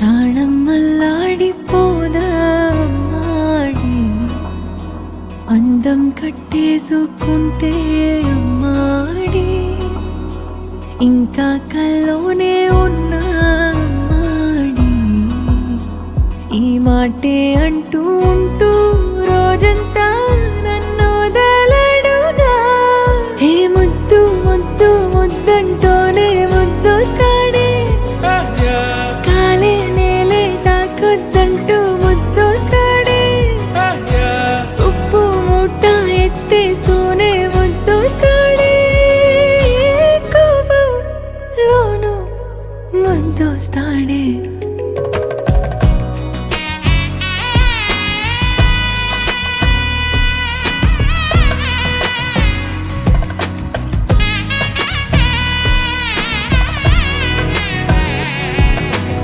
ప్రాణం అల్లాడిపోదా అమ్మాడి, అందం కట్టేసుకుంటే అమ్మాడి, ఇంకా కల్లోనే ఉన్నా అమ్మాడి, ఈ మాటే అంటూ ఉంటూ రోజంతా నన్ను వదలడుగా. హే ముద్దు ముద్దు ముద్దంటూనే ముద్దొస్తాడే, కాలే నేలే తాకొద్దంటూ